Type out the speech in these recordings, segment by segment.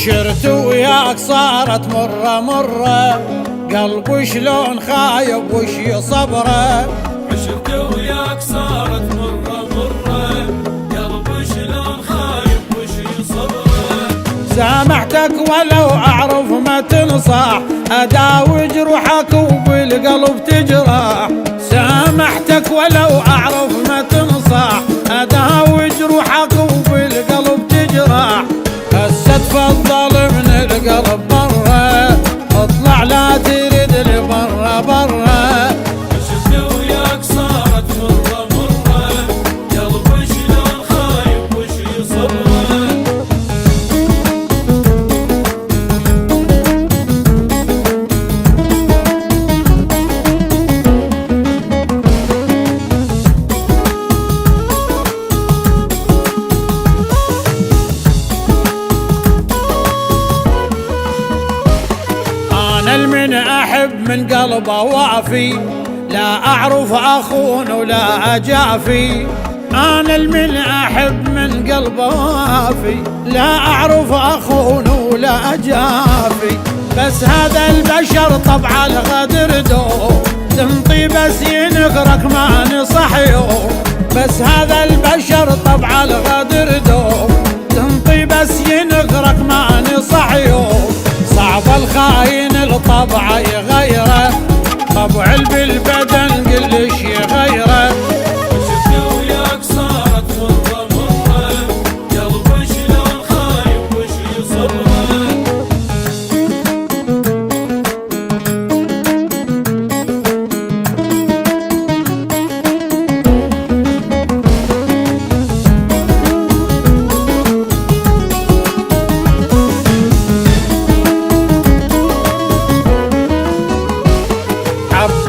عشرت وياك صارت مرة مرة، قلبي شلون خايب وش صبره. عشرت وياك صارت مرة مرة، قلبي شلون خايب وش صبره. سامحتك ولو أعرف ما تنصح، أداوي جروحك وبالقلب تجرح. سامحتك ولو أعرف ما تنصح، أداوي جروحك وبالقلب تجرح. هسه تفضل من القلب برا، اطلع لا تريد لي برا برا. عشرت وياك صارت مرة مرة، قلبي شلون خايب وش صبره. المن أحب من قلبه وافي، لا أعرف أخون ولا أجافي. أنا المن أحب من قلبه وافي، لا أعرف أخون ولا أجافي. بس هذا البشر طبع الغدر دوب، تنطي بس ينكرك ما نصحيه. بس هذا البشر طبع الغدر دوب، تنطي بس ينكرك ما نصحيه. صعب الخاين الطبع يغيره، طبع بالبدن قلش يغيره. عشرت وياك صارت مرة مرة، قلبي شلون خايب وش صبره.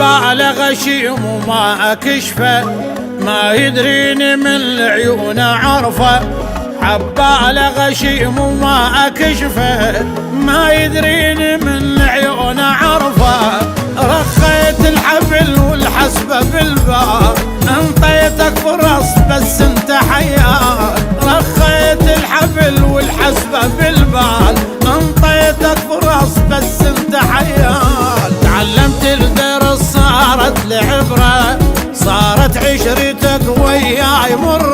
على غشيم وما أكشفه، ما يدريني من العيون عرفه. على غشيم وما أكشفه، ما يدريني من العيون عرفه. رخيت الحبل والحسبة بالبال، انطيتك فرص بس انت حيال. رخيت الحبل والحسبة بالبال، انطيتك فرص بس انت حيال. تعلمت الدرس صارت لعبرة، صارت عشرتك وياي مرة.